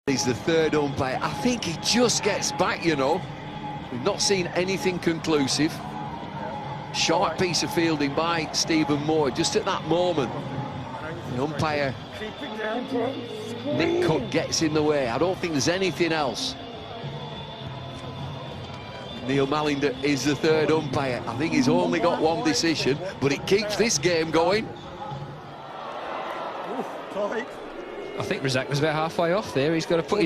He's the third umpire. I think he just gets back, you know. We've not seen anything conclusive. Short piece of fielding by Stephen Moore just at that moment. The umpire, Nick Cook, gets in the way. I don't think there's anything else. Neil Mallinder is the third umpire. I think he's only got one decision, but it keeps this game going. I think Razzaq was about halfway off there. He's got to put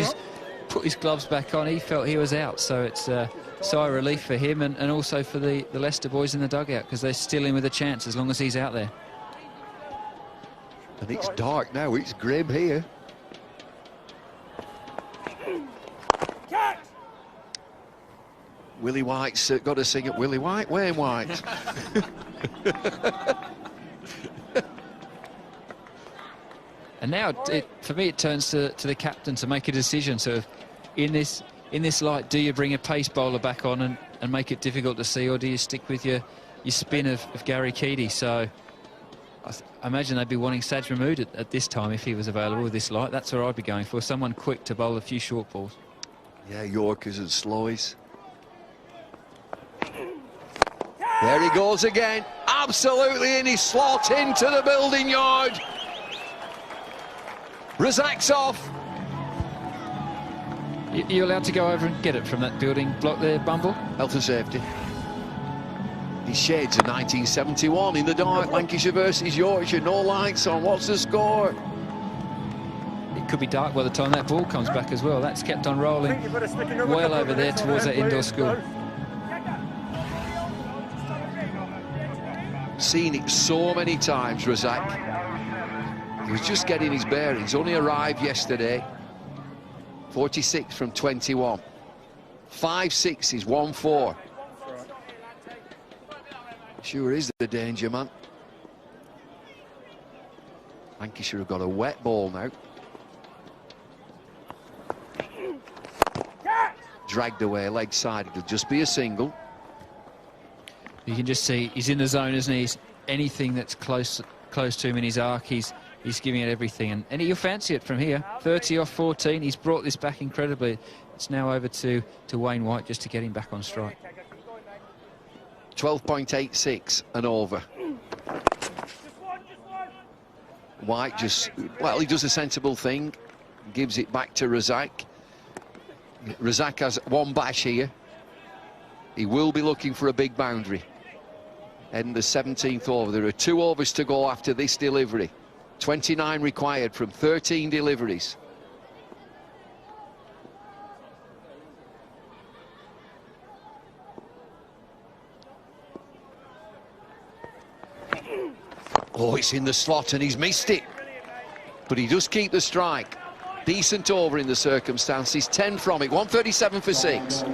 his gloves back on. He felt he was out, so it's a sigh of relief for him and also for the Leicester boys in the dugout, because they're still in with a chance as long as he's out there. And it's dark now. It's grim here. Willie White's got to sing it. Willie White, Wayne White. And now, for me, it turns to the captain to make a decision. So, in this light, do you bring a pace bowler back on and make it difficult to see, or do you stick with your spin of Gary Keady? So, I imagine they'd be wanting Saj Mahmood at this time if he was available with this light. That's where I'd be going for, someone quick to bowl a few short balls. Yeah, Yorkers and slowies. There he goes again. Absolutely in his slot into the building yard. Razzaq's off. You allowed to go over and get it from that building block there, Bumble? Health and safety. These shades of 1971 in the dark. Lancashire versus Yorkshire. No lights on. What's the score? It could be dark by the time that ball comes back as well. That's kept on rolling well over there towards that indoor school. Seen it so many times, Razzaq. He was just getting his bearings. Only arrived yesterday. 46 from 21. 5 6s, 1 4. Sure is the danger, man. Lancashire have got a wet ball now. Dragged away, leg side. It'll just be a single. You can just see he's in the zone, isn't he? Anything that's close to him in his arc, he's giving it everything, and you'll fancy it from here. 30 off 14. He's brought this back incredibly. It's now over to Wayne White just to get him back on strike. 12.86 and over. White just, well, he does a sensible thing, gives it back to Razzaq. Razzaq has one bash here. He will be looking for a big boundary. And the 17th over. There are 2 overs to go after this delivery. 29 required from 13 deliveries. Oh, it's in the slot and he's missed it. But he does keep the strike. Decent over in the circumstances. 10 from it. 137 for 6.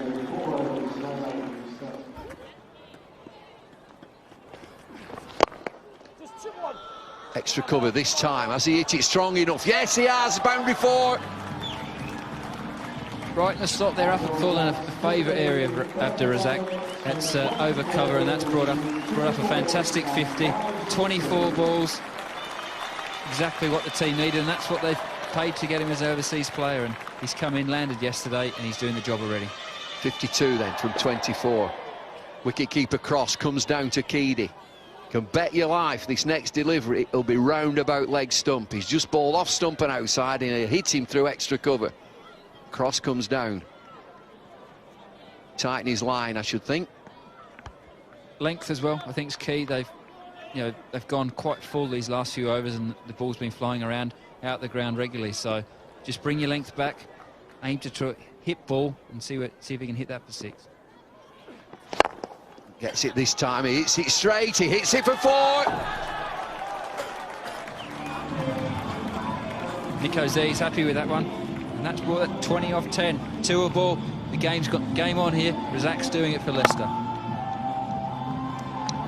Extra cover this time. Has he hit it strong enough? Yes, he has. Boundary 4. Right in the slot there, up at full in a favourite area of Abdul Razzaq. That's over cover, and that's brought up a fantastic 50. 24 balls. Exactly what the team needed, and that's what they've paid to get him as an overseas player. And he's come in, landed yesterday, and he's doing the job already. 52 then from 24. Wicket-keeper cross comes down to Keady. Can bet your life this next delivery it'll be roundabout leg stump. He's just bowled off stump and outside, and he'll hit him through extra cover. Cross comes down. Tighten his line, I should think. Length as well, I think, is key. They've gone quite full these last few overs, and the ball's been flying around out the ground regularly. So just bring your length back, aim to hit ball, and see if he can hit that for 6. Gets it this time, he hits it straight, he hits it for 4. Nico's there, he's happy with that one. And that's brought at 20 off 10. 2 a ball. The game's got game on here. Razzaq's doing it for Leicester.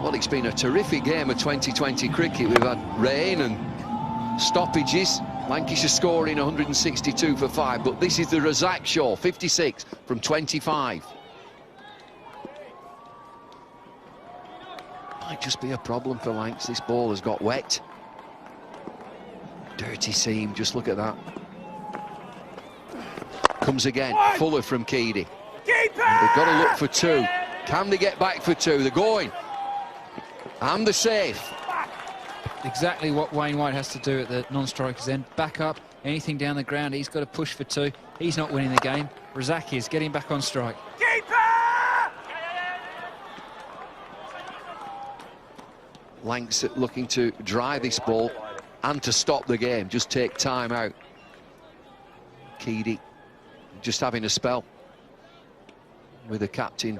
Well, it's been a terrific game of 2020 cricket. We've had rain and stoppages. Lancashire scoring 162 for 5. But this is the Razzaq show, 56 from 25. Might just be a problem for Lancs. This ball has got wet. Dirty seam, just look at that. Comes again, Fuller from Keedy. They've got to look for two. Can they get back for two? They're going. And they're safe. Exactly what Wayne White has to do at the non-striker's end. Back up, anything down the ground, he's got to push for two. He's not winning the game. Razzaq is getting back on strike. Lanks looking to dry this ball and to stop the game, just take time out. Keedy just having a spell with the captain,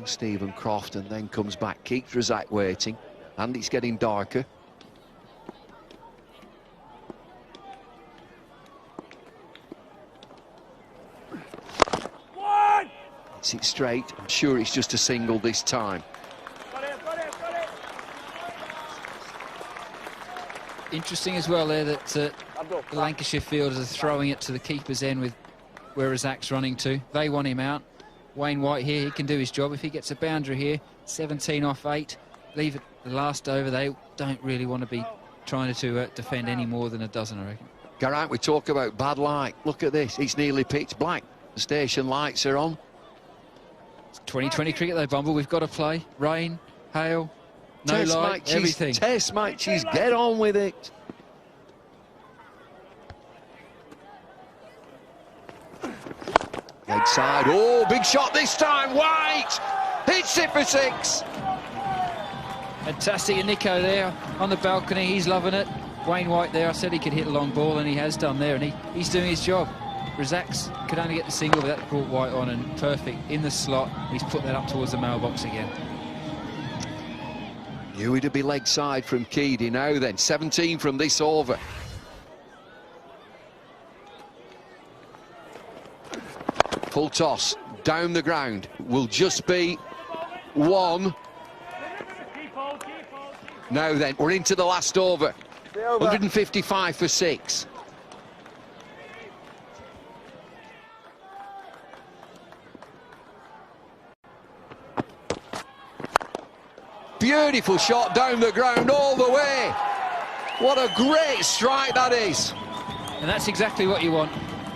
Stephen Croft, and then comes back, keeps Razzaq waiting, and it's getting darker. Hits it straight. I'm sure it's just a single this time. Interesting as well there that the Lancashire fielders are throwing it to the keeper's end with where Razzaq's running to. They want him out. Wayne White here, he can do his job. If he gets a boundary here, 17 off 8, leave it the last over. They don't really want to be trying to defend any more than a dozen, I reckon. Geraint, we talk about bad light. Look at this, it's nearly pitch black. The station lights are on. It's 2020 cricket though, Bumble. We've got to play. Rain, hail, no Test light, matches, everything. Test matches, get on with it. Leg side, oh, big shot this time, White! Hits it for 6. Fantastic, and Nico there on the balcony, he's loving it. Wayne White there, I said he could hit a long ball, and he has done there, and he's doing his job. Razzaq's could only get the single, but that brought White on, and perfect in the slot. He's put that up towards the mailbox again. Knew it'd be leg side from Keedy now then, 17 from this over. Full toss, down the ground, will just be 1. Now then, we're into the last over. 155 for 6. Beautiful shot down the ground all the way. What a great strike that is. And that's exactly what you want.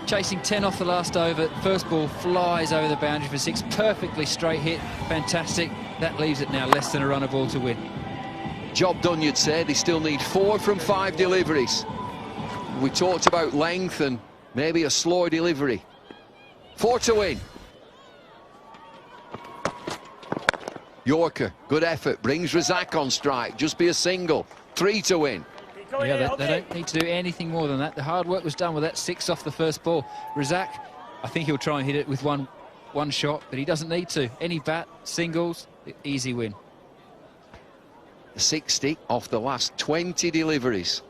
Chasing 10 off the last over. First ball flies over the boundary for 6. Perfectly straight hit. Fantastic. That leaves it now less than a runner ball to win. Job done, you'd say. They still need 4 from 5 deliveries. We talked about length and maybe a slower delivery. 4 to win. Yorker, good effort, brings Razzaq on strike. Just be a single. 3 to win. Yeah, they don't need to do anything more than that. The hard work was done with that 6 off the first ball. Razzaq, I think he'll try and hit it with one shot, but he doesn't need to. Any bat, singles, easy win. 60 off the last 20 deliveries.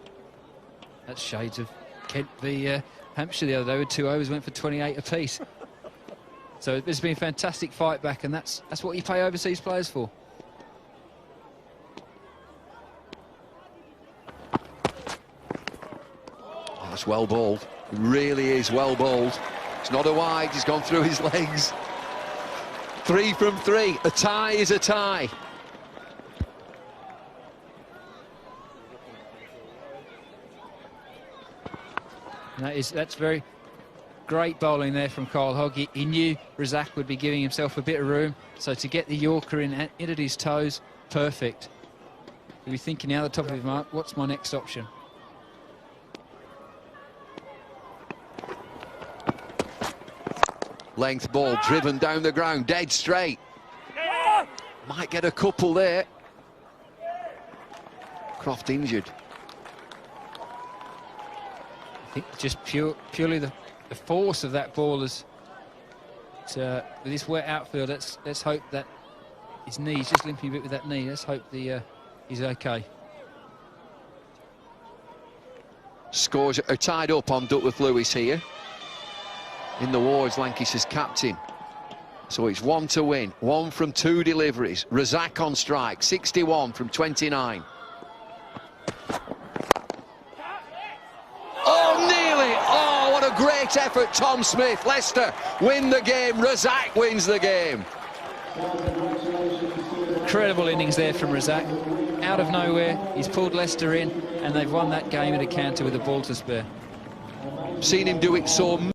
That's shades of Kent v Hampshire the other day with 2 overs, went for 28 apiece. So there's been a fantastic fight back, and that's what you pay overseas players for. That's well bowled. It really is well bowled. It's not a wide, he's gone through his legs. 3 from 3. A tie is a tie. And that's very great bowling there from Kyle Hogg. He knew Razzaq would be giving himself a bit of room, so to get the Yorker in at his toes, perfect. He'll be thinking now at the top of his mark, what's my next option? Length ball driven down the ground, dead straight. Might get a couple there. Croft injured. I think just purely the force of that ball is with this wet outfield. Let's hope that his knee's just limping a bit with that knee. Let's hope he's okay. Scores are tied up on Duckworth Lewis here. In the war is Lancashire's captain. So it's 1 to win, 1 from 2 deliveries. Razzaq on strike, 61 from 29. Oh, nearly! Oh, what a great effort, Tom Smith. Leicester win the game, Razzaq wins the game. Incredible innings there from Razzaq. Out of nowhere, he's pulled Leicester in, and they've won that game at a counter with a ball to spare. Seen him do it so